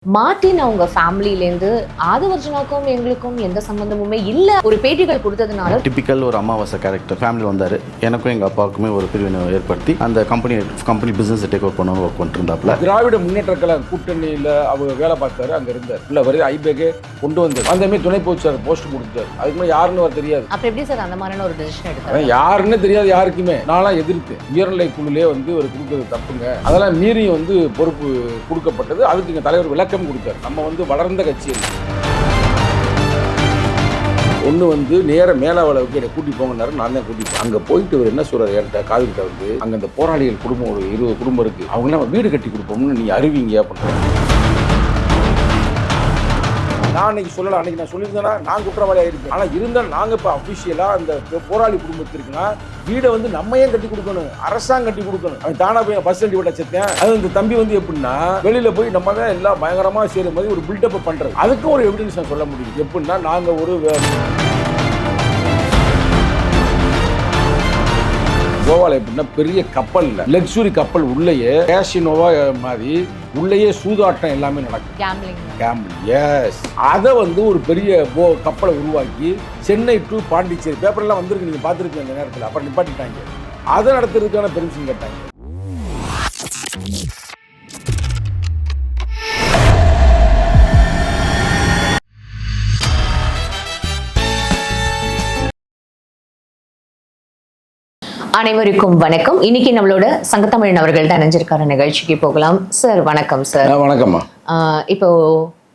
Martin அவங்க ஃபேமிலியிலேருந்து ஆதவர்ஜுனாக்கும் எங்களுக்கும் எந்த சம்பந்தமுமே இல்லை ஒரு பேட்டிகள் கொடுத்ததுனால டிப்பிக்கல் ஒரு அமாவாசை கேரக்டர் ஃபேமிலி வந்தார். எனக்கும் எங்கள் அப்பாவுக்குமே ஒரு பிரிவினை ஏற்படுத்தி அந்த கம்பெனி பிஸ்னஸ் டேக் ஓவர் பண்ணணும் ஒர்க் பண்ணிருந்தாப்புல. திராவிட முன்னேற்ற கழக கூட்டணியில் அவர் வேலை பார்த்தாரு, அங்கே இருந்தார். இல்லை வரை ஐபேக்கே கொண்டு வந்தார். அந்த மாதிரி துணை போச்சார், போஸ்ட் கொடுத்தாரு. அதுக்கு மாதிரி யாருன்னு அவர் தெரியாது. அப்போ எப்படி சார் அந்த மாதிரியான ஒரு டிசிஷன் எடுத்தாரு? யாருன்னு தெரியாது யாருக்குமே. நான்லாம் எதிர்த்து உயர்நிலை குழுலே ஒரு கொடுக்குறது தப்புங்க, அதெல்லாம் மீறி பொறுப்பு கொடுக்கப்பட்டது. அதுக்கு எங்கள் தலைவர் விளக்கம் கொடுத்தார். நம்ம வளர்ந்த கட்சி ஒன்று நேர மேலாவளவுக்கு என்னை கூட்டி போங்கன்னாரு. நான் தான் கூட்டி அங்கே போயிட்டு அவர் என்ன சொல்றாரு என்கிட்ட காதுகிட்ட அங்கே அந்த போராளிகள் குடும்பம் ஒரு 20 குடும்பம் இருக்கு, அவங்களாம் வீடு கட்டி கொடுப்போம்னு நீ அறிவிங்க அப்படின்னு. நான் அன்னைக்கு சொல்லலாம், அன்னைக்கு நான் சொல்லியிருந்தேன்னா நான் குற்றவாளியாக இருப்பேன். ஆனால் இருந்தாலும் நாங்கள் இப்போ அஃபிஷியலாக அந்த போராளி குடும்பத்திற்குன்னா வீடை நம்ம ஏன் கட்டி கொடுக்கணும், அரசாங்கம் கட்டி கொடுக்கணும். அவன் தானா போய் பஸ் வண்டி விட்ட செத்தேன். அது இந்த தம்பி எப்படின்னா வெளியில போய் நம்ம தான் எல்லாம் பயங்கரமா செய்யற மாதிரி ஒரு பில்டப் பண்றது. அதுக்கும் ஒரு எவிடன்ஸ் நான் சொல்ல முடியும். எப்படின்னா நாங்க ஒரு கோவால எப்படின்னா பெரிய கப்பல்ல லக்ஸுரி கப்பல் உள்ளேயே கேஷினோவா மாதிரி உள்ளேயே சூதாட்டம் எல்லாமே நடக்கும். எஸ், அதை ஒரு பெரிய கப்பலை உருவாக்கி சென்னை டு பாண்டிச்சேரி பேப்பர்லாம் வந்திருக்கு, நீங்க பார்த்துருக்கீங்க அந்த நேரத்தில். அப்புறம் நிப்பாட்டிட்டாங்க. அதை நடத்துறதுக்கான பெர்மிஷன் கேட்டாங்க. அனைவருக்கும் வணக்கம். இன்னைக்கு நம்மளோட சங்கத்தமிழன் அவர்கள் தான் இணைஞ்சிருக்காரு. நிகழ்ச்சிக்கு போகலாம். சார் வணக்கம். சார் வணக்கம்மா. இப்போ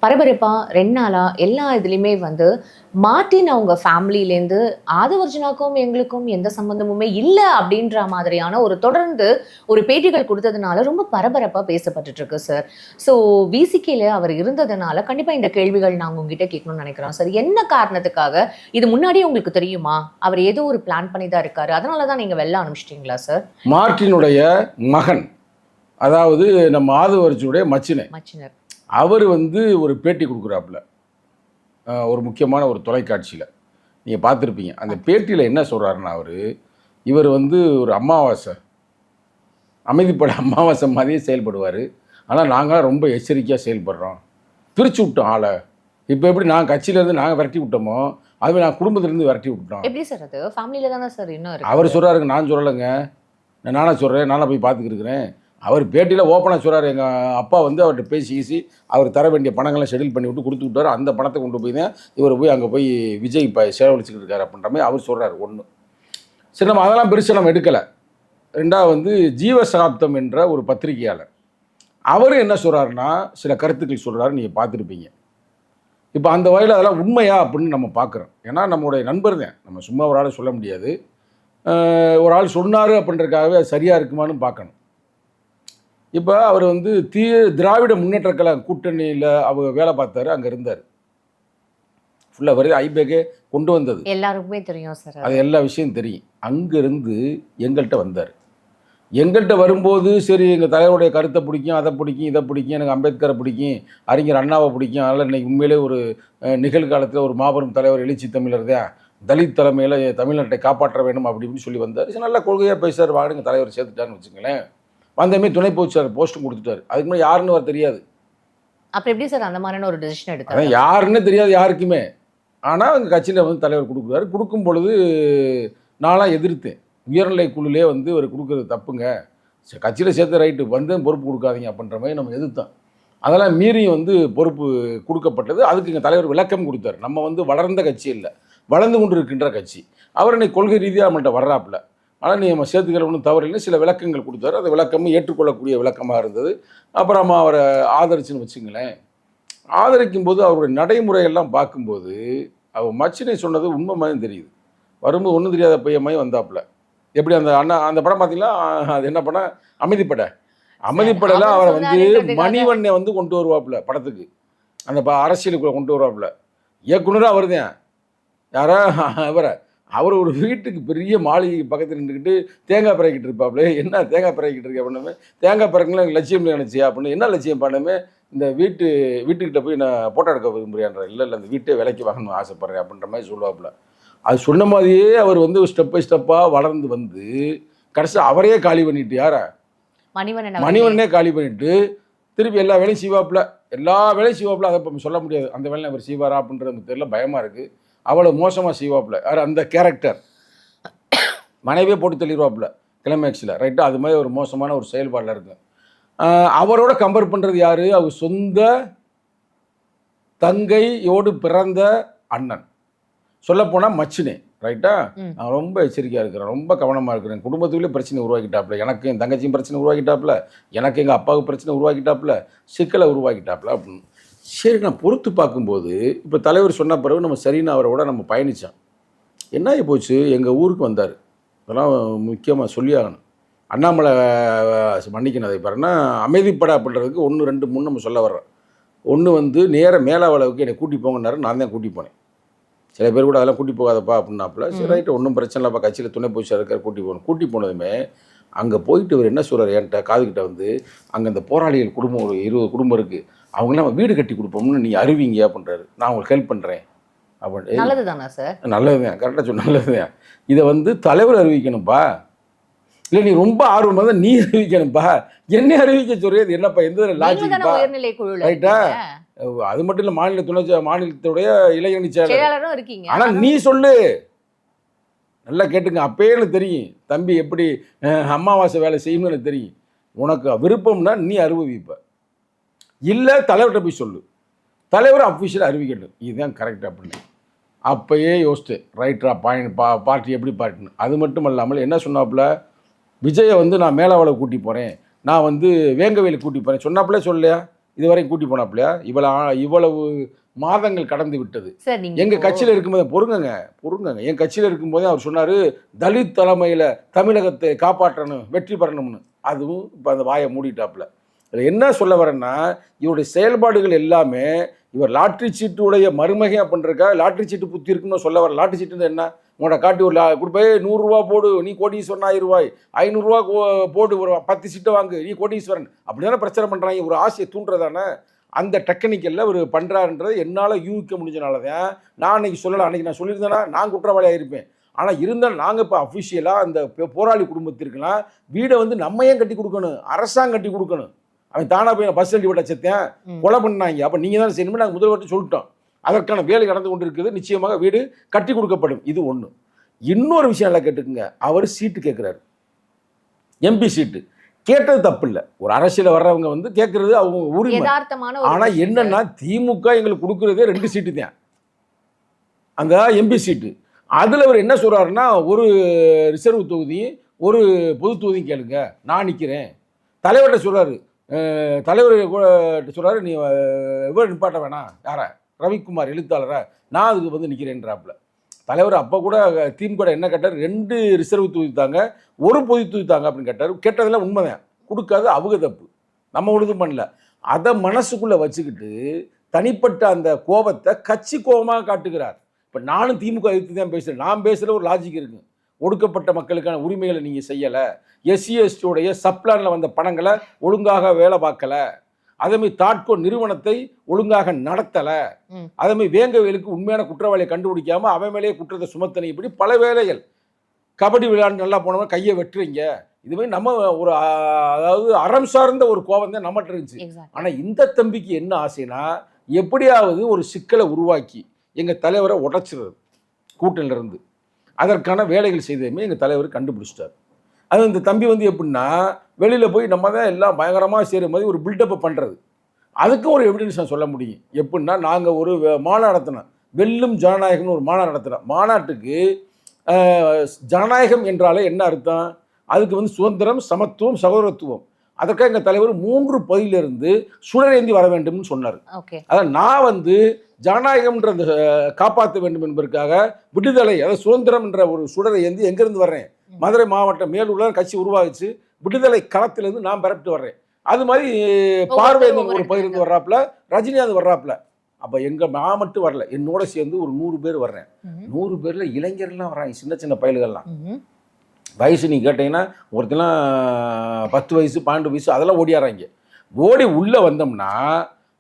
பரபரப்பா 2 நாளா எல்லா இதுலையுமே மார்ட்டின் அவங்க ஃபேமிலியிலேருந்து ஆதவர்ஜுனாக்கும் எங்களுக்கும் எந்த சம்பந்தமுமே இல்லை அப்படின்ற மாதிரியான தொடர்ந்து ஒரு பேட்டிகள் கொடுத்ததுனால ரொம்ப பரபரப்பா பேசப்பட்டு இருக்கு சார். ஸோ விசிகேல அவர் இருந்ததுனால கண்டிப்பா இந்த கேள்விகள் நாங்கள் உங்ககிட்ட கேட்கணும்னு நினைக்கிறோம் சார். என்ன காரணத்துக்காக? இது முன்னாடியே உங்களுக்கு தெரியுமா? அவர் ஏதோ ஒரு பிளான் பண்ணி தான் இருக்காரு, அதனால தான் நீங்க வெளில அனுப்பிச்சிட்டீங்களா சார்? மார்ட்டினுடைய மகன், அதாவது நம்ம ஆதவர்ஜுனுடைய மச்சினர், அவர் ஒரு பேட்டி கொடுக்குறாப்புல ஒரு முக்கியமான ஒரு தொலைக்காட்சியில். நீங்கள் பார்த்துருப்பீங்க. அந்த பேட்டியில் என்ன சொல்கிறாருன்னா இவர் ஒரு அமாவாசை, அமைதிப்பட அமாவாசை மாதிரியே செயல்படுவார். ஆனால் நாங்களாம் ரொம்ப எச்சரிக்கையாக செயல்படுறோம். பிரித்து விட்டோம் ஆளை. இப்போ எப்படி நான் கட்சியிலேருந்து நாங்கள் விரட்டி விட்டோமோ அதுவே நான் குடும்பத்திலேருந்து விரட்டி விட்டோம். எப்படி சார்? அது ஃபேமிலியில் தானே சார் இன்னும் அவர் சொல்கிறாருங்க, நான் சொல்லலைங்க, நானாக சொல்கிறேன், நானாக போய் பார்த்துக்கிருக்கிறேன். அவர் பேட்டியில் ஓப்பனாக சொல்கிறார், எங்கள் அப்பா அவர்கிட்ட பேசி அவர் தர வேண்டிய பணங்களை ஷெடியூல் பண்ணி விட்டு கொடுத்து விட்டார். அந்த பணத்தை கொண்டு போய் தான் இவர் அங்கே போய் விஜய் செலவழிச்சுக்கிட்டு இருக்காரு அப்படின்ற மாதிரி அவர் சொல்கிறார். ஒன்று சரி, நம்ம அதெல்லாம் பெருசாக நம்ம எடுக்கலை. ரெண்டாவது ஜீவசகாப்தம் என்ற ஒரு பத்திரிகையாளர், அவர் என்ன சொல்கிறாருன்னா சில கருத்துக்கள் சொல்கிறாரு, நீங்கள் பார்த்துருப்பீங்க. இப்போ அந்த வகையில் அதெல்லாம் உண்மையா அப்படின்னு நம்ம பார்க்குறோம். ஏன்னா நம்மளுடைய நண்பர் தான், நம்ம சும்மா ஒரு ஆள் சொல்ல முடியாது. ஒரு ஆள் சொன்னார் அப்படின்றதுக்காகவே அது சரியாக இருக்குமான்னு பார்க்கணும். இப்போ அவர் திராவிட முன்னேற்ற கழக கூட்டணியில் அவர் வேலை பார்த்தாரு, அங்கே இருந்தார். ஃபுல்லாக வரை ஐபேக்கே கொண்டு வந்தது எல்லாருக்குமே தெரியும் சார். அது எல்லா விஷயம் தெரியும். அங்கேருந்து எங்கள்கிட்ட வந்தார். எங்கள்கிட்ட வரும்போது சரி, எங்கள் தலைவருடைய கருத்தை பிடிக்கும், அதை பிடிக்கும், இதை பிடிக்கும், எனக்கு அம்பேத்கரை பிடிக்கும், அறிஞர் அண்ணாவை பிடிக்கும். அதனால் இன்றைக்கி உண்மையிலே ஒரு நிகழ்காலத்தில் ஒரு மாபெரும் தலைவர் எழுச்சி தமிழர் தான், தலித் தலைமையில் தமிழ்நாட்டை காப்பாற்ற வேணும் அப்படி இப்படின்னு சொல்லி வந்தார். சரி, நல்லா கொள்கையாக பேசுகிறார், வாடுங்க தலைவர் சேர்த்துட்டான்னு வச்சுங்களேன். வந்தமே துணை போச்சார், போஸ்ட் கொடுத்துட்டாரு. அதுக்கு முன்னாடி யாருன்னு அவர் தெரியாது. அப்போ எப்படி சார் அந்த மாதிரியான ஒரு டிசிஷன் எடுத்தாரு? யாருன்னு தெரியாது யாருக்குமே. ஆனால் அவங்க கட்சியில் தலைவர் கொடுக்குறாரு. கொடுக்கும் பொழுது நான்லாம் எதிர்த்தேன். உயர்நிலை குழுலே ஒரு கொடுக்குறது தப்புங்க, கட்சியில் சேர்த்து ரைட்டு பொறுப்பு கொடுக்காதீங்க அப்படின்ற மாதிரி நம்ம எதிர்த்தோம். அதெல்லாம் மீறி பொறுப்பு கொடுக்கப்பட்டது. அதுக்கு எங்கள் தலைவர் விளக்கம் கொடுத்தாரு. நம்ம வளர்ந்த கட்சி இல்லை, வளர்ந்து கொண்டு இருக்கின்ற கட்சி. அவர் இன்னைக்கு கொள்கை ரீதியாக நம்மள்கிட்ட வர்றாப்புல. ஆனால் நீ நம்ம சேர்த்துக்கிற ஒன்றும் தவறில்லை. சில விளக்கங்கள் கொடுத்தாரு. அந்த விளக்கமும் ஏற்றுக்கொள்ளக்கூடிய விளக்கமாக இருந்தது. அப்புறமா அவரை ஆதரிச்சுன்னு வச்சுங்களேன். ஆதரிக்கும் போது அவருடைய நடைமுறையெல்லாம் பார்க்கும்போது அவர் மச்சினை சொன்னது உண்மை மாதிரி தெரியுது. வரும்போது ஒன்றும் தெரியாத பையன் மாதிரி வந்தாப்புல. எப்படி அந்த அண்ணா அந்த படம் பார்த்தீங்களா? அது என்ன படம்? அமைதிப்படையில் அவரை மணிவண்ணை கொண்டு வருவாப்புல படத்துக்கு. அந்த அரசியலுக்குள்ளே கொண்டு வருவாப்புல. இயக்குனராக அவர் தான். யாரா அவர் ஒரு வீட்டுக்கு பெரிய மாளிகை பக்கத்தில் நின்றுக்கிட்டு தேங்காய் பிறக்கிட்டு இருப்பாப்புல. என்ன தேங்காய் பிறக்கிட்டு இருக்க அப்படின்னமே, தேங்காய் பிறக்கலாம் எனக்கு லட்சியம் நினச்சியா அப்படின்னு. என்ன லட்சியம் பண்ணமே, இந்த வீட்டுக்கிட்ட போய் நான் போட்டோ எடுக்க விரும்புகிறேன்ற. இல்லை அந்த வீட்டை விலைக்கு வாங்கணும்னு ஆசைப்பட்றேன் அப்படின்ற மாதிரி சொல்லுவாப்புல. அது சொன்ன மாதிரியே அவர் ஸ்டெப் பை ஸ்டெப்பாக வளர்ந்து கடைசி அவரையே காலி பண்ணிட்டு, யாரை? மணிவண்ணனே காலி பண்ணிட்டு திருப்பி எல்லா வேலையும் செய்வாப்புல, எல்லா வேலையும் செய்வாப்புல. அதை இப்போ சொல்ல முடியாது, அந்த வேலையை அவர் செய்வாரா அப்படின்றது தெரியல, பயமாக இருக்குது. அவ்வளோ மோசமாக செய்வாப்புல. அந்த கேரக்டர் மனைவியே போட்டு தள்ளிடுவாப்புல கிளைமேக்ஸில், ரைட்டா? அது மாதிரி ஒரு மோசமான ஒரு செயல்பாடில் இருக்குது. அவரோட கம்பேர் பண்ணுறது யார்? அவர் சொந்த தங்கையோடு பிறந்த அண்ணன், சொல்லப்போனால் மச்சினே, ரைட்டா? நான் ரொம்ப எச்சரிக்கையாக இருக்கிறேன், ரொம்ப கவனமாக இருக்கிறேன். குடும்பத்துக்குள்ளே பிரச்சனை உருவாக்கிட்டாப்புல, எனக்கு என் தங்கச்சியும் பிரச்சனை உருவாக்கிட்டாப்புல, எனக்கு எங்கள் அப்பாவுக்கு பிரச்சனை உருவாக்கிட்டாப்புல, சிக்கலை உருவாக்கிட்டாப்புல அப்படின்னு. சரி, நான் பொறுத்து பார்க்கும்போது இப்போ தலைவர் சொன்ன பிறகு நம்ம சரின்னு அவரோட நம்ம பயணித்தோம். என்ன ஆகி போச்சு, எங்கள் ஊருக்கு வந்தார். இதெல்லாம் முக்கியமாக சொல்லி ஆகணும். அண்ணாமலை மன்னிக்கணும், அதை பாருன்னா அமைதிப்பட அப்படின்றதுக்கு 1, 2, 3 நம்ம சொல்ல வர்றோம். ஒன்று வந்து நேர மேலாவளவுக்கு என்னை கூட்டி போங்கன்னாரு, நான் தான் கூட்டி போனேன். சில பேர் கூட அதெல்லாம் கூட்டி போகாதப்பா அப்படின்னாப்புல. சரி ரைட்டு, ஒன்றும் பிரச்சனை இல்லைப்பா, கட்சியில் துணை பொசிஷன் இருக்கார், கூட்டி போகணும். கூட்டி போனதுமே அங்கே போயிட்டு இவர் என்ன சொல்கிறார் என்கிட்ட காதுகிட்ட வந்து, அங்கே அந்த போராளிகள் குடும்பம் ஒரு 20 குடும்பம் இருக்குது, அவங்களாம் நம்ம வீடு கட்டி கொடுப்போம்னு நீ அறிவிங்க அப்படின்றாரு. நான் உங்களுக்கு ஹெல்ப் பண்ணுறேன் அப்படின்னு. நல்லது தானே சார்? நல்லது தான், கரெக்டாக சொன்ன, நல்லது தான். இதை வந்து தலைவர் அறிவிக்கணும்ப்பா, இல்லை நீ ரொம்ப ஆர்வமாக தான் நீ அறிவிக்கணும்ப்பா, என்ன அறிவிக்க சொல்றது என்னப்பா, எந்த லாஜிக்ப்பா, உயர்நிலை குழு ரைட்டா? அது மட்டும் இல்லை, மாநிலத்துடைய இளைஞணி செயலாளரும் இருக்கீங்க. ஆனால் நீ சொல்லு, நல்லா கேட்டுங்க. அப்பயே எனக்கு தெரியும் தம்பி எப்படி அமாவாசை வேலை செய்யணும்னு எனக்கு தெரியும். உனக்கு விருப்பம்னா நீ அறிவிப்ப, இல்லை தலைவர்கிட்ட போய் சொல்லு, தலைவர் அஃபிஷியலாக அறிவிக்கட்டும், இதுதான் கரெக்ட் அப்படின்னு. அப்பயே யோசிச்சு ரைட்டா பார்ட்டி எப்படி பார்ட்டின்னு. அது மட்டும் இல்லாமல் என்ன சொன்னாப்புல, விஜயை வந்து நான் மேலாவளை கூட்டி போகிறேன், நான் வந்து வேங்கவேலு கூட்டி போகிறேன் சொன்னாப்புலே, சொல்லலையா? இதுவரைக்கும் கூட்டி போனாப்புலையா? இவ்வளவு மாதங்கள் கடந்து விட்டது. எங்கள் கட்சியில் இருக்கும்போது பொறுங்கங்க, என் கட்சியில் இருக்கும்போதே அவர் சொன்னார், தலித் தலைமையில் தமிழகத்தை காப்பாற்றணும், வெற்றி பெறணும்னு. அதுவும் இப்போ அந்த வாயை மூடிட்டாப்புல. இதில் என்ன சொல்ல வரேன்னா, இவருடைய செயல்பாடுகள் எல்லாமே இவர் லாட்ரி சீட்டுடைய மருமகை அப்படின்றக்கா லாட்ரி சீட்டு புத்தி இருக்குன்னு சொல்ல வர. லாட்ரி சீட்டுன்னு என்ன? உங்களோட காட்டி ஒரு கொடுப்பே 100 ரூபா போடு, நீ கோடீஸ்வரன் 1000 ரூபாய், 500 ரூபா போடு, ஒரு 10 சீட்டை வாங்கு, நீ கோடீஸ்வரன், அப்படி தானே பிரச்சனை பண்ணுறாங்க. ஒரு ஆசையை தூண்டுறதானே அந்த டெக்னிக்கலில் ஒரு பண்ணுறாருன்றது என்னால் யூகிக்க முடிஞ்சனால தான் நான் அன்றைக்கி சொல்லலை. அன்றைக்கி நான் சொல்லியிருந்தேன்னா நான் குற்றவாளியாக இருப்பேன். ஆனால் இருந்தாலும் நாங்கள் இப்போ அஃபிஷியலாக அந்த போராளி குடும்பத்திற்குலாம் வீடை வந்து நம்ம ஏன் கட்டி கொடுக்கணும், அரசாங்கம் கட்டி கொடுக்கணும். அவன் தானா போய் பஸ் தள்ளி விட்ட செத்தேன் கொலை பண்ணாங்க, அப்போ நீங்கள் தான் செய்யணும்னு நாங்கள் முதல்வர்கிட்ட சொல்லிட்டோம். அதற்கான வேலை நடந்து கொண்டு இருக்குது, நிச்சயமாக வீடு கட்டி கொடுக்கப்படும். இது ஒன்று. இன்னொரு விஷயம் எல்லாம் கேட்டுக்குங்க, அவர் சீட்டு கேட்குறாரு, எம்பி சீட்டு கேட்டது தப்பு இல்லை. ஒரு அரசியல் வர்றவங்க வந்து கேட்கறது அவங்க உரிமை. ஆனால் என்னன்னா திமுக எங்களுக்கு கொடுக்குறதே 2 சீட்டு தான், அந்த எம்பி சீட்டு. அதில் அவர் என்ன சொல்கிறாருன்னா, ஒரு ரிசர்வ் தொகுதி ஒரு பொது தொகுதி கேளுங்க, நான் நிற்கிறேன். தலைவர்கிட்ட சொல்கிறாரு, தலைவர் சொல்கிறாரு, நீ இவர் நிப்பாட்ட வேணாம், யாரா ரவிக்குமார் எழுத்தாளரை, நான் அதுக்கு வந்து நிற்கிறேன்றாப்புல. தலைவர் அப்போ கூட திமுக என்ன கேட்டார், 2 ரிசர்வ் தொகுதி தாங்க, ஒரு பொது தொகுதி தாங்க அப்படின்னு கேட்டார். கேட்டதெல்லாம் உண்மைதான், கொடுக்காது அவங்க தப்பு, நம்ம ஒழுங்கு பண்ணல. அதை மனசுக்குள்ளே வச்சுக்கிட்டு தனிப்பட்ட அந்த கோபத்தை கட்சி கோபமாக காட்டுகிறார். இப்போ நானும் திமுக எதிர்த்து தான் பேசுகிறேன். நான் பேசுகிற ஒரு லாஜிக் இருக்குது. ஒடுக்கப்பட்ட மக்களுக்கான உரிமைகளை நீங்கள் செய்யலை, SC/ST சப்ளானில் வந்த பணங்களை ஒழுங்காக வேலை பார்க்கலை, அதேமாதிரி தாட்கோ நிறுவனத்தை ஒழுங்காக நடத்தலை, அதேமாதிரி வேங்கவேலுக்கு உண்மையான குற்றவாளியை கண்டுபிடிக்காமல் அவன் மேலேயே குற்றத்தை சுமத்தனை, இப்படி பல வேலைகள். கபடி விளையாண்டு நல்லா போனவங்க கையை வெட்டுறீங்க, இதுமாதிரி நம்ம ஒரு அதாவது அறம் சார்ந்த ஒரு கோபம் தான் நம்மகிட்ட இருந்துச்சு. ஆனால் இந்த தம்பிக்கு என்ன ஆசைனா, எப்படியாவது ஒரு சிக்கலை உருவாக்கி எங்கள் தலைவரை உடைச்சிடுறது கூட்டணியிலிருந்து. அதற்கான வேலைகள் செய்ததுமே எங்கள் தலைவர் கண்டுபிடிச்சிட்டார். அது இந்த தம்பி வந்து எப்படின்னா, வெளியில் போய் நம்ம தான் எல்லாம் பயங்கரமாக செய்கிற மாதிரி ஒரு பில்டப்பை பண்ணுறது. அதுக்கும் ஒரு எவிடன்ஸ் நான் சொல்ல முடியும். எப்படின்னா, நாங்கள் ஒரு மாநாடு நடத்தினோம், வெல்லும் ஜனநாயகம்னு ஒரு மாநாடு நடத்தினோம். மாநாட்டுக்கு ஜனநாயகம் என்றாலே என்ன அர்த்தம்? அதுக்கு வந்து சுதந்திரம், சமத்துவம், சகோதரத்துவம். அதற்காக எங்கள் தலைவர் 3 பகுதியிலிருந்து சுடரேந்தி வர வேண்டும்னு சொன்னார். அதான் நான் வந்து ஜனநாயகம்ன்ற காப்பாற்ற வேண்டும் என்பதற்காக விடுதலை, அதாவது சுதந்திரம் என்ற ஒரு சுடரை ஏந்தி எங்கேருந்து வர்றேன், மதுரை மாவட்டம் மேலூரில் கட்சி உருவாகிச்சு, விடுதலை களத்திலேருந்து நான் பரப்பிட்டு வர்றேன். அது மாதிரி பார்வையன் ஒரு பகுதியிலிருந்து வர்றாப்புல, ரஜினிகாந்த் வர்றாப்புல. அப்போ நான் மட்டும் வரல, என்னோட சேர்ந்து ஒரு 100 பேர் வர்றேன். 100 பேரில் இளைஞர்கள்லாம் வர்றாங்க, சின்ன சின்ன பயல்கள்லாம். வயசு நீ கேட்டீங்கன்னா ஒருத்தெல்லாம் 10 வயசு 12 வயசு அதெல்லாம் ஓடியாராங்க. ஓடி உள்ளே வந்தோம்னா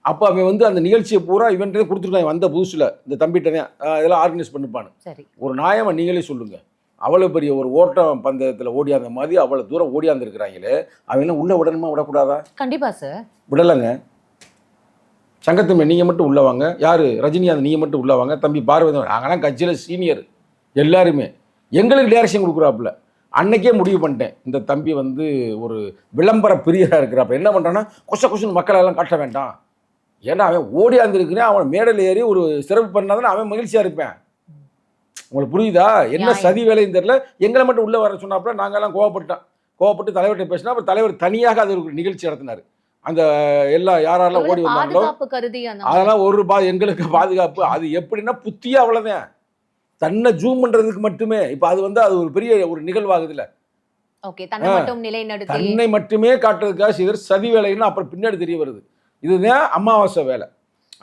அப்போ அவன் வந்து அந்த நிகழ்ச்சியை பூரா இவன்ட்டே கொடுத்துருக்காங்க. வந்த புதுசில் இந்த தம்பிகிட்ட தான் இதெல்லாம் ஆர்கனைஸ் பண்ணிப்பானு. ஒரு நியாயமாக நீங்களே சொல்லுங்கள், அவ்வளோ பெரிய ஒரு ஓட்டம் பந்தயத்தில் ஓடியாந்த மாதிரி அவ்வளோ தூரம் ஓடியாந்துருக்கிறாங்களே, அவங்க உள்ளே விடணுமா விடக்கூடாதா? கண்டிப்பா சார். விடலைங்க. சங்கத்தம்பி நீங்கள் மட்டும் உள்ள வாங்க, யார் ரஜினிகாந்த் நீங்கள் மட்டும் உள்ள வாங்க, தம்பி பார்வதி, நாங்களாம் கட்சியில் சீனியர் எல்லாருமே, எங்களுக்கு டைரக்ஷன் கொடுக்குறாப்புல. அன்னைக்கே முடிவு பண்ணிட்டேன், இந்த தம்பி வந்து ஒரு விளம்பர பிரியராக இருக்கிறாப்புல. என்ன பண்ணுறான்னா கொசன்னு மக்களெல்லாம் காட்ட வேண்டாம், ஏன்னா அவன் ஓடியாந்துருக்கிறேன், அவன் மேடையில் ஏறி ஒரு சிறப்பு பண்ணாதான் அவன் மகிழ்ச்சியாக இருப்பேன். உங்களுக்கு புரியுதா? என்ன சதி வேலைன்னு தெரியல, எங்களை மட்டும் உள்ளே வர சொன்னாப்புல. நாங்கள்லாம் கோவப்பட்டு தலைவர்கிட்ட பேசினா, அப்புறம் தலைவர் தனியாக அது ஒரு நிகழ்ச்சி நடத்தினார். அந்த யாரெல்லாம் ஓடி வந்தாங்களோ அதெல்லாம் ஒரு எங்களுக்கு பாதுகாப்பு. அது எப்படின்னா புத்தியா அவ்வளோதான், தன்னை ஜூம் பண்ணுறதுக்கு மட்டுமே. இப்போ அது வந்து அது ஒரு பெரிய ஒரு நிகழ்வாகுதுல்ல, தன்னை மட்டுமே காட்டுறதுக்காக செய்கிற சதி வேலைன்னு அப்புறம் பின்னாடி தெரிய வருது. இதுதான் அமாவாசை வேலை.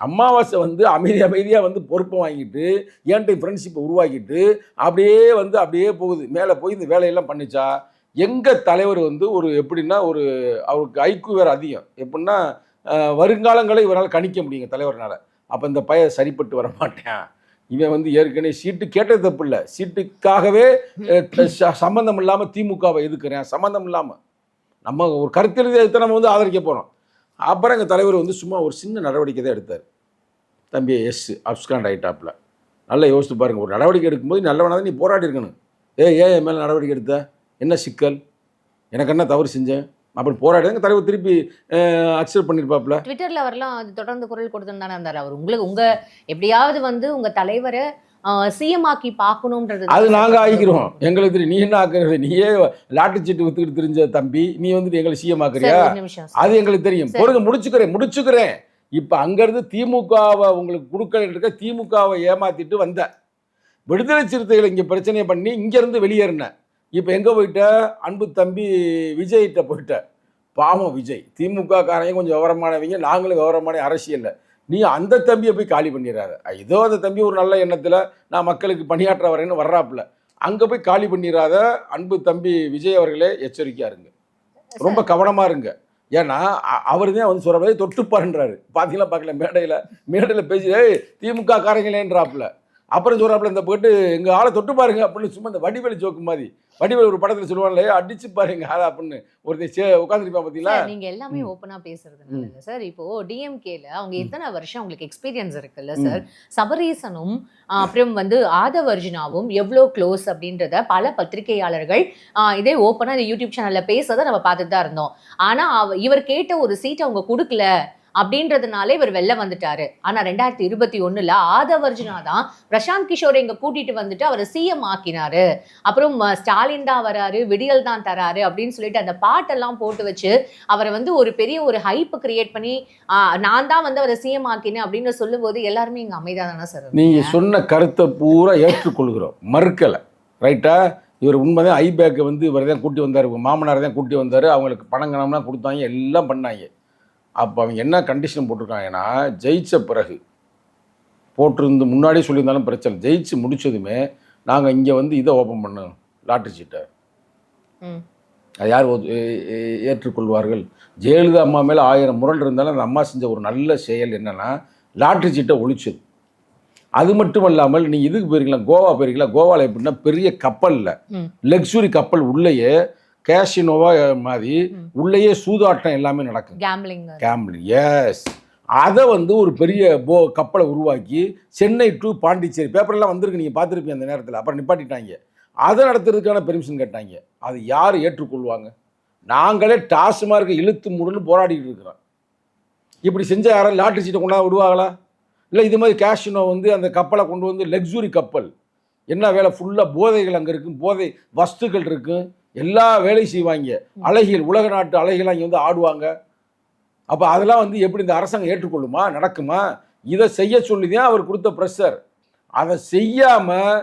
அமாவாசை வந்து அமைதியாக வந்து பொறுப்பை வாங்கிட்டு ஏன்ட்ட ஃப்ரெண்ட்ஷிப்பை உருவாக்கிட்டு அப்படியே போகுது. மேலே போய் இந்த வேலையெல்லாம் பண்ணிச்சா எங்கள் தலைவர் வந்து ஒரு எப்படின்னா ஒரு அவருக்கு ஐக்கு வேறு அதிகம். எப்படின்னா வருங்காலங்களை இவரால் கணிக்க முடியுங்க தலைவர்னால. அப்போ இந்த பையன் சரிப்பட்டு வர மாட்டேன், இவன் வந்து ஏற்கனவே சீட்டு கேட்டது தப்பு இல்லை, சீட்டுக்காகவே சம்மந்தம் இல்லாமல் திமுகவை எதுக்குறேன், சம்மந்தம் இல்லாமல் நம்ம ஒரு கருத்தில் எடுத்து நம்ம வந்து ஆதரிக்க போகிறோம். அப்புறம் எங்கள் தலைவர் வந்து சும்மா ஒரு சின்ன நடவடிக்கை தான் எடுத்தார். தம்பி அப்ஸ்காண்ட் ஆகிட்டாப்புல. நல்லா யோசித்து பாருங்கள், ஒரு நடவடிக்கை எடுக்கும்போது நல்லவனாக நீ போராடி இருக்கணும். ஏன் என் மேலே நடவடிக்கை எடுத்த, என்ன சிக்கல், எனக்கு என்ன தவறு செஞ்சேன் அப்படி போராடி எங்கள் தலைவர் திருப்பி அக்செப்ட் பண்ணியிருப்பாப்புல. ட்விட்டரில் அவர்லாம் அது தொடர்ந்து குரல் கொடுத்துன்னு தானே இருந்தார். அவர் உங்கள் எப்படியாவது வந்து உங்கள் தலைவரை சிஎம் ஆக்கி பார்க்கணுன்றது அது நாங்கள் ஆகிக்கிறோம். எங்களுக்கு தெரியும், நீ என்ன ஆக்குறது, நீயே லாட்டரி சீட்டு வித்துக்கிட்டு தெரிஞ்ச தம்பி, நீ வந்து எங்களை சிஎம் ஆக்குறியா, அது எங்களுக்கு தெரியும். பொறுங்க, முடிச்சுக்கிறேன். இப்போ அங்கேருந்து திமுகவை உங்களுக்கு கொடுக்க திமுகவை ஏமாத்திட்டு வந்த விடுதலை சிறுத்தைகளை இங்கே பிரச்சனையை பண்ணி இங்கேருந்து வெளியேறினேன். இப்போ எங்கே போயிட்ட, அன்பு தம்பி விஜய்கிட்ட போயிட்ட. பாவம் விஜய், திமுக காரையும் கொஞ்சம் விவரமானவங்க, நாங்களும் விவரமான அரசியலில். நீ அந்த தம்பியை போய் காலி பண்ணிடாத. ஏதோ அந்த தம்பி ஒரு நல்ல எண்ணத்தில் நான் மக்களுக்கு பணியாற்ற வரேன்னு வர்றாப்புல, அங்கே போய் காலி பண்ணிடாத. அன்பு தம்பி விஜய் அவர்களே எச்சரிக்கையாக இருங்க, ரொம்ப கவனமாக இருங்க. ஏன்னா அவர் தான் வந்து சொல்கிற தொட்டுப்பாருன்றாரு. பார்த்தீங்களா பார்க்கல, மேடையில் பேசி திமுக காரங்களேன்றாப்புல. அப்புறம் சொல்கிறாப்புல, இந்த போட்டு எங்கள் ஆளை தொட்டு பாருங்க அப்படின்னு சும்மா இந்த வடிவேலு ஜோக்கு மாதிரி. வடிவேலு ஒரு படத்தில் சொல்லுவாங்களே, அடிச்சு பாருங்க ஆளா அப்படின்னு ஒருத்தர் உட்காந்துருப்பா பார்த்தீங்களா. நீங்க எல்லாமே ஓப்பனா பேசுறதுனால இல்ல சார். இப்போ டிஎம்கேல அவங்க எத்தனை வருஷம் அவங்களுக்கு எக்ஸ்பீரியன்ஸ் இருக்குல்ல சார். சபரீசனும் அப்புறம் வந்து ஆதவ் அர்ஜுனாவும் எவ்வளோ க்ளோஸ் அப்படின்றத பல பத்திரிகையாளர்கள் இதே ஓப்பனா இந்த யூடியூப் சேனல்ல பேசுறதை நம்ம பார்த்துட்டு தான் இருந்தோம். ஆனா இவர் கேட்ட ஒரு சீட் அவங்க கொடுக்கல அப்படின்றதுனால இவர் வெளில வந்துட்டாரு. ஆனா 2021 ஆதவ் அர்ஜுனா தான் பிரசாந்த் கிஷோரை இங்க கூட்டிட்டு வந்துட்டு அவரை சிஎம் ஆக்கினாரு. அப்புறம் ஸ்டாலின் தான் வராரு, விடியல் தான் தராரு அப்படின்னு சொல்லிட்டு அந்த பாட்டெல்லாம் போட்டு வச்சு அவரை வந்து ஒரு பெரிய ஒரு ஹைப் கிரியேட் பண்ணி நான் தான் வந்து அவரை சிஎம் ஆக்கினேன் அப்படின்னு சொல்லும் போது எல்லாருமே இங்க அமைதியா தானே சார். நீங்க சொன்ன கருத்தை பூரா ஏற்றுக்கொள்கிறோம், மறுக்கலை, ரைட்டா. இவர் உண்மைதான் ஐபேக்கை வந்து இவர் தான் கூட்டி வந்தார், மாமனார் தான் கூட்டி வந்தார், அவங்களுக்கு பணம் கணம்லாம் கொடுத்தாங்க, எல்லாம் பண்ணாங்க. அப்போ அவங்க என்ன கண்டிஷன் போட்டிருக்காங்கன்னா, ஜெயிச்ச பிறகு போட்டிருந்து முன்னாடியே சொல்லியிருந்தாலும் பிரச்சனை, ஜெயிச்சு முடிச்சதுமே நாங்கள் இங்கே வந்து இதை ஓப்பன் பண்ணோம், லாட்டரி சீட்டை. அது யார் ஏற்றுக்கொள்வார்கள்? ஜெயலலிதா அம்மா மேலே 1000 முரண் இருந்தாலும் அந்த அம்மா செஞ்ச ஒரு நல்ல செயல் என்னென்னா லாட்டரி சீட்டை ஒழிச்சது. அது மட்டும் இல்லாமல் நீ இதுக்கு போயிருக்கலாம், கோவா போயிருக்கலாம். கோவாவில் எப்படின்னா பெரிய கப்பலில் லக்ஸுரி கப்பல் உள்ளேயே கேஷினோவா மாதிரி உள்ளேயே சூதாட்டம் எல்லாமே நடக்கும், கேம்பிளிங். எஸ், அதை வந்து ஒரு பெரிய கப்பலை உருவாக்கி சென்னை டு பாண்டிச்சேரி பேப்பர்லாம் வந்திருக்கு, நீங்கள் பார்த்துருப்பீங்க அந்த நேரத்தில். அப்புறம் நிப்பாட்டிட்டாங்க. அதை நடத்துறதுக்கான பெர்மிஷன் கேட்டாங்க. அது யார் ஏற்றுக்கொள்வாங்க? நாங்களே டாஸ்மார்க்கை இழுத்து மூடுன்னு போராடிட்டு இருக்கிறோம். இப்படி செஞ்சால் யாரும் லாட்டரி சீட்டை கொண்டாந்து விடுவாங்களா? இல்லை இது மாதிரி கேஷினோ வந்து அந்த கப்பலை கொண்டு வந்து லக்ஸுரி கப்பல் என்ன வேலை, ஃபுல்லாக போதைகள் அங்கே இருக்கும், போதை வஸ்துக்கள் இருக்கும், எல்லா வேலையும் செய்வாங்க. அழகியல், உலக நாட்டு அழகியல் அங்கே வந்து ஆடுவாங்க. அப்போ அதெல்லாம் வந்து எப்படி இந்த அரசாங்கம் ஏற்றுக்கொள்ளுமா, நடக்குமா? இதை செய்ய சொல்லி தான் அவர் கொடுத்த ப்ரெஷர். அதை செய்யாமல்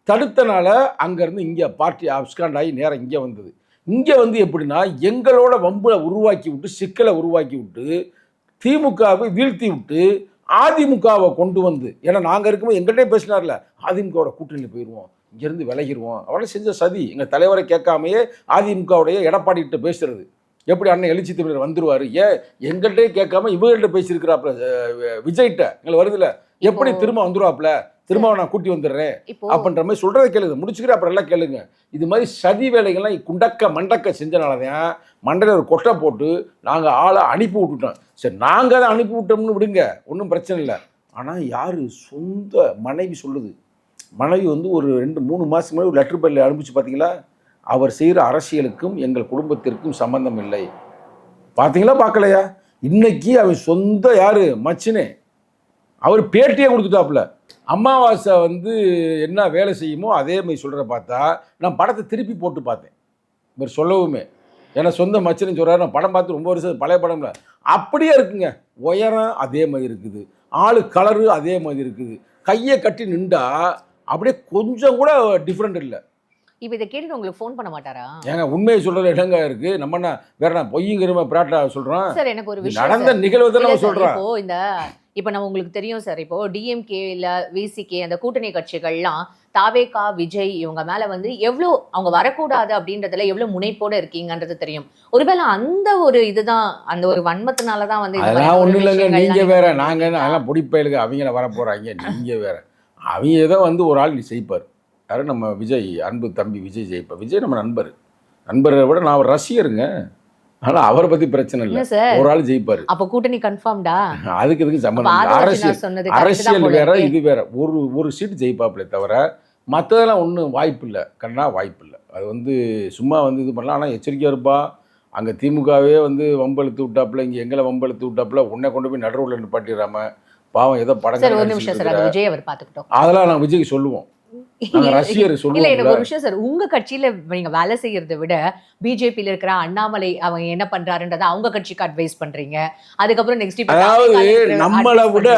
தடுத்தனால அங்கேருந்து இங்கே பார்ட்டி அப்ஸ்காண்ட் ஆகி நேரம் இங்கே வந்தது. இங்கே வந்து எப்படின்னா எங்களோட வம்புல உருவாக்கி விட்டு, சிக்கலை உருவாக்கி விட்டு, திமுகவை வீழ்த்தி விட்டு அதிமுகவை கொண்டு வந்து, ஏன்னா நாங்கள் இருக்கும்போது எங்கள்கிட்டே பேசினார்ல, அதிமுகவோட கூட்டணியில் போயிடுவோம், இங்கேருந்து விலகிடுவோம், அவளை செஞ்ச சதி. எங்கள் தலைவரை கேட்காமையே அதிமுகவுடைய எடப்பாடிக்கிட்ட பேசுறது. எப்படி அண்ணன் எழுச்சி தமிழர் வந்துருவார், ஏன் எங்கள்கிட்டே கேட்காம இவங்கள்ட்ட பேசியிருக்கிறாப்புல விஜய்கிட்ட, எங்களை வருதுல, எப்படி திரும்ப வந்துருவாப்புல, திரும்ப நான் கூட்டி வந்துடுறேன் இப்போ அப்படின்ற மாதிரி சொல்றதை கேளுங்க, முடிச்சுக்கிற அப்புறம் எல்லாம் கேளுங்க. இது மாதிரி சதி வேலைகள்லாம் குண்டக்க மண்டக்க செஞ்சனாலதான் மண்டையில் ஒரு கொட்டை போட்டு நாங்கள் ஆளை அனுப்பி விட்டுட்டோம். சரி, நாங்கள் அதை அனுப்பி விட்டோம்னு விடுங்க, ஒன்றும் பிரச்சனை இல்லை. ஆனால் யார் சொந்த மனைவி சொல்லுது, மனைவி வந்து ஒரு 2-3 மாதம் முன்னாடி ஒரு லெட்டர் பேரில் அனுப்பிச்சு பார்த்தீங்களா, அவர் செய்கிற அரசியலுக்கும் எங்கள் குடும்பத்திற்கும் சம்பந்தம் இல்லை. பார்த்தீங்களா பார்க்கலையா? இன்னைக்கு அவன் சொந்த யார் மச்சினே அவர் பேட்டியே கொடுத்துட்டாப்புல. அமாவாசை வந்து என்ன வேலை செய்யுமோ அதே மாதிரி சொல்கிற பார்த்தா நான் படத்தை திருப்பி போட்டு பார்த்தேன். இவர் சொல்லவுமே ஏன்னா சொந்த மச்சினு சொல்கிறார், நான் படம் பார்த்து ரொம்ப வருஷம் பழைய படம்ல அப்படியே இருக்குங்க. உயரம் அதே மாதிரி இருக்குது, ஆளு கலரு அதே மாதிரி இருக்குது, கையை கட்டி நின்றா அப்படியே கொஞ்சம் கூட டிஃப்ரெண்ட் இல்லை. இப்போ இதை கேட்டுட்டு உங்களுக்கு ஃபோன் பண்ண மாட்டாரா? ஏங்க உண்மையை சொல்றது இடங்க இருக்கு, நம்ம என்ன வேற நான் பொய்யுங்கிற பிராட்டா சொல்றோம் சார். எனக்கு ஒரு விஷயம் நடந்த நிகழ்வு தான் நம்ம சொல்றோம். இப்போ நம்ம உங்களுக்கு தெரியும் சார், இப்போ டிஎம்கே இல்ல விசிகே அந்த கூட்டணி கட்சிகள்லாம் தாவேகா விஜய் இவங்க மேல வந்து எவ்வளோ அவங்க வரக்கூடாது அப்படின்றதுல எவ்வளவு முனைப்போட இருக்கீங்கன்றது தெரியும். ஒருவேளை அந்த ஒரு இதுதான் அந்த ஒரு வன்மத்தினால தான் வந்து அதெல்லாம் ஒன்றும் இல்லைங்க, நீங்க வேற நாங்க அதெல்லாம் பொடிப்பயலுக்கு அவங்கள வர போறாங்க, நீங்க வேற. அவங்க ஏதோ வந்து ஒரு ஆள் ஜெயிப்பார், யாரும் நம்ம விஜய் அன்பு தம்பி விஜய் ஜெயிப்பார். விஜய் நம்ம நண்பரை விட நான் ஒரு ரசிகருங்க, ஆனால் அவரை பத்தி பிரச்சனை இல்லை, ஒரு ஆள் ஜெயிப்பாரு. அப்போ கூட்டணி கன்ஃபார்ம்டா? அதுக்கு இதுக்கு சம்பந்தம், அரசியல் வேற இது வேற. ஒரு சீட்டு ஜெயிப்பாப்லே தவிர மற்றதெல்லாம் ஒன்றும் வாய்ப்பு இல்லை, கண்ணா வாய்ப்பு இல்லை. அது வந்து சும்மா வந்து இது பண்ணலாம். ஆனால் எச்சரிக்கையாக இருப்பா, அங்கே திமுகவே வந்து வம்பெழுத்து விட்டாப்புல, இங்கே எங்களை வம்பெழுத்து விட்டாப்புல, உன்னை கொண்டு போய் நடுவில் நிப்பாட்டிடாம பாவம் ஏதோ படம். ஒரு நிமிஷம் சார், அது விஜய் அவர் பார்த்துக்கிட்டோம். அதெல்லாம் நான் விஜய்க்கு சொல்லுவோம், ரசிகர் சொல்லுவோம். இல்ல எனக்கு ஒரு விஷயம் சார், உங்க கட்சியில நீங்க வேலை செய்யறதை விட பிஜேபியில இருக்கிற அண்ணாமலை அவங்க என்ன பண்றாருன்றதை அவங்க கட்சிக்கு அட்வைஸ் பண்றீங்க. அதுக்கப்புறம் நெக்ஸ்ட் அதாவது நம்மளை விட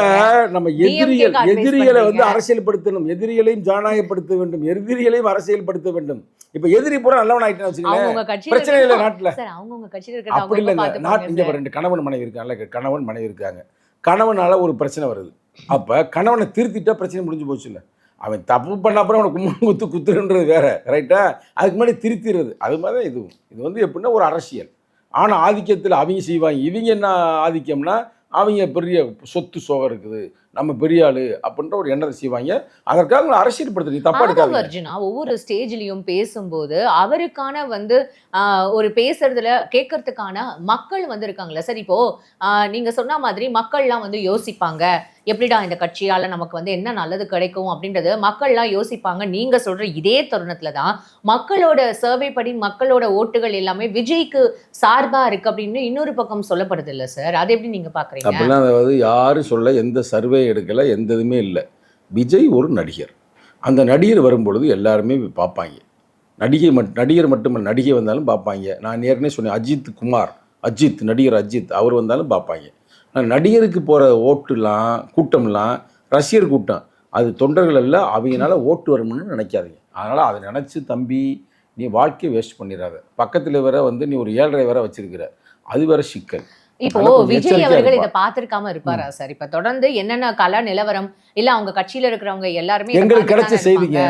நம்ம எதிரிகளை வந்து அரசியல்படுத்தணும், எதிரிகளையும் ஜனநாயகப்படுத்த வேண்டும், எதிரிகளையும் அரசியல்படுத்த வேண்டும். இப்ப எதிரி பூரா நல்லவன் ஆயிட்டேன்னு வச்சுக்கோங்களேன், பிரச்சனை இல்லை நாட்டுல. அவங்க கட்சியில இருக்கிற அப்படி இல்லைங்க, நாட்டு இங்க 2 கணவன் மனைவி இருக்காங்க, கணவன் மனைவி இருக்காங்க. கணவனால ஒரு பிரச்சனை வருது, அப்ப கணவனை திருத்திட்டா பிரச்சனை முடிஞ்சு போச்சு. இல்லை அவன் தப்பு பண்ண அப்புறம் அவனுக்கு குத்துன்றது வேற, ரைட்டா? அதுக்கு முன்னாடி திருத்திடுறது, அது மாதிரி தான் இதுவும். இது வந்து எப்படின்னா ஒரு அரசியல். ஆனால் ஆதிக்கத்தில் அவங்க செய்வாங்க. இவங்க என்ன ஆதிக்கம்னா, அவங்க பெரிய சொத்து சோகம் இருக்குது, நம்ம பெரிய ஆளு அப்படின்ற ஒரு எண்ணத்தை செய்வாங்க. அதற்காக உங்களை அரசியல்படுத்துறீங்க, தப்பா எடுக்காதீங்க. அர்ஜுனா ஒவ்வொரு ஸ்டேஜ்லயும் பேசும்போது அவருக்கான வந்து ஒரு பேசுறதுல கேட்கறதுக்கான மக்கள் வந்து இருக்காங்களா சார்? இப்போ நீங்க சொன்ன மாதிரி மக்கள்லாம் வந்து யோசிப்பாங்க, எப்படிடா இந்த கட்சியால நமக்கு வந்து என்ன நல்லது கிடைக்கும் அப்படின்றது மக்கள்லாம் யோசிப்பாங்க. நீங்க சொல்ற இதே தருணத்துல தான் மக்களோட சர்வே படி மக்களோட ஓட்டுகள் எல்லாமே விஜய்க்கு சார்பா இருக்கு அப்படின்னு இன்னொரு பக்கம் சொல்லப்படுது இல்ல சார்? அது எப்படி நீங்க பாக்குறீங்க? அப்படிலாம் அதாவது யாரும் சொல்ல எந்த சர்வே எடுக்கல, எந்த இதுவுமே இல்லை. விஜய் ஒரு நடிகர், அந்த நடிகர் வரும்பொழுது எல்லாருமே பார்ப்பாங்க. நடிகர் மட்டுமல்ல, நடிகை வந்தாலும் பார்ப்பாங்க. நான் ஏற்கனவே சொன்னேன், அஜித் நடிகர் அஜித் அவர் வந்தாலும் பார்ப்பாங்க. நடிகருக்கு போகிற ஓட்டுலாம் கூட்டம்லாம் ரசிகர் கூட்டம், அது தொண்டர்கள் எல்லாம் அவங்களால ஓட்டு வரணும்னு நினைக்காதீங்க. அதனால் அதை நினச்சி தம்பி நீ வாழ்க்கையை வேஸ்ட் பண்ணிடாத. பக்கத்தில் வேற வந்து நீ ஒரு 7.5 வேற வச்சிருக்கிற, அது வேற சிக்கல். இப்போ விஜய் அவர்கள் இதை பார்த்திருக்காம இருப்பாரா சார்? இப்ப தொடர்ந்து என்னென்ன கலா நிலவரம் இல்ல அவங்க கட்சியில இருக்கிறவங்க எல்லாருமே எங்களுக்கு கிடைச்ச செய்திங்க,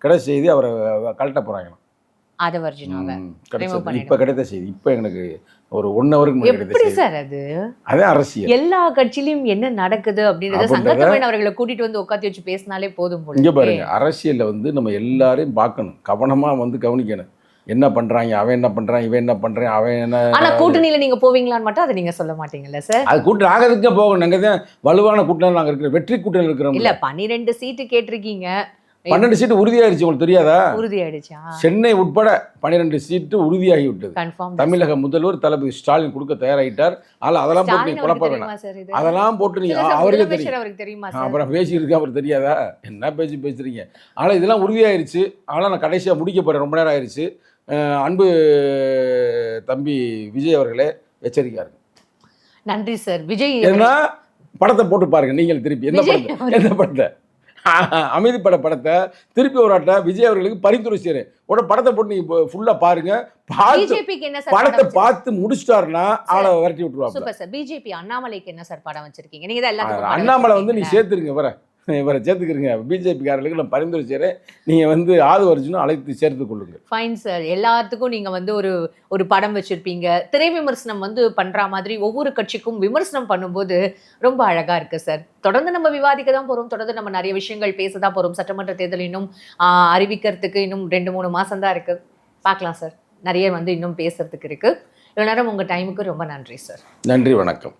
கிடைச்ச செய்தி அவரை கழட்ட போறாங்க. இப்ப கிடைத்த செய்தி, இப்ப எனக்கு ஒரு 1 ஹவருக்கு முன்னாடி எப்படி சார் அது? அதே அரசியல் எல்லா கட்சியிலும் என்ன நடக்குது அப்படின்றத சங்கத்தமிழ் அவர்களை கூட்டிட்டு வந்து உட்காந்து வச்சு பேசினாலே போதும் போல. இங்க பாருங்க, அரசியல்ல வந்து நம்ம எல்லாரையும் பார்க்கணும், கவனமா வந்து கவனிக்கணும். என்ன பண்றாங்க, அவன் என்ன பண்றான், இவன் என்ன பண்றான், அவன் என்ன. ஆனா கூட்டணியில நீங்க போவீங்களான்னு மட்டும் அதை நீங்க சொல்ல மாட்டீங்கல்ல சார்? அது கூட்டணி ஆகிறதுக்கு போகணும், நாங்க தான் வலுவான கூட்டணி நாங்க இருக்கிற வெற்றி கூட்டணி இருக்கிறோம். இல்ல 12 சீட்டு கேட்டிருக்கீங்க, 12 சீட்டு உறுதியாயிருச்சு, உங்களுக்கு தெரியாதா? உறுதியாயிடுச்சா? சென்னை உட்பட 12 சீட்டு உறுதியாகி விட்டது. தமிழக முதல்வர் தளபதி ஸ்டாலின் கொடுக்க தயாராகிட்டார். அதெல்லாம் போட்டு நீங்க குழப்ப வேணாம், அதெல்லாம் போட்டு நீங்க அவருக்கு தெரியும், அப்புறம் பேசிட்டு அவர் தெரியாதா? என்ன பேசுறீங்க? ஆனால் இதெல்லாம் உறுதியாயிருச்சு. ஆனால் நான் கடைசியாக முடிக்க போறேன், ரொம்ப நேரம் ஆயிடுச்சு. அன்பு தம்பி விஜய் அவர்களே எச்சரிக்கையா இருக்கு. நன்றி சார். விஜய் ஏன்னா படத்தை போட்டு பாருங்க, நீங்கள் திருப்பி எந்த படத்தை அமைதிப்பட படத்தை திருப்பி ஒரு விஜய் அவர்களுக்கு பரிந்துரை செய்யறேன். உடனே படத்தை போட்டு நீங்க ஃபுல்லா பாருங்க, படத்தை பார்த்து முடிச்சிட்டாருன்னா ஆளை விரட்டி விட்டுருவாங்க. பிஜேபி அண்ணாமலைக்கு என்ன சார் படம் வச்சிருக்கீங்க? நீங்க தான் அண்ணாமலை வந்து நீ சேர்த்துருங்க வர இவரை சேர்த்துக்கிறீங்க, பிஜேபிக்காரர்களுக்கு நான் பரிந்துரை செய்கிறேன், நீங்கள் வந்து ஆதவ அர்ஜுனும் அழைத்து சேர்த்து கொள்ளுங்கள். Fine sir. எல்லாத்துக்கும் நீங்க வந்து ஒரு படம் வச்சிருப்பீங்க. திரை விமர்சனம் வந்து பண்ற மாதிரி ஒவ்வொரு கட்சிக்கும் விமர்சனம் பண்ணும்போது ரொம்ப அழகா இருக்கு சார். தொடர்ந்து நம்ம விவாதிக்க தான் போறோம். தொடர்ந்து நம்ம நிறைய விஷயங்கள் பேச தான் போறோம். சட்டமன்ற தேர்தல் இன்னும் அறிவிக்கிறதுக்கு இன்னும் 2-3 மாசம் தான் இருக்கு. பார்க்கலாம் சார். நிறைய வந்து இன்னும் பேசுறதுக்கு இருக்கு. இவ்வளவு நேரம் உங்க டைமுக்கு ரொம்ப நன்றி சார். நன்றி, வணக்கம்.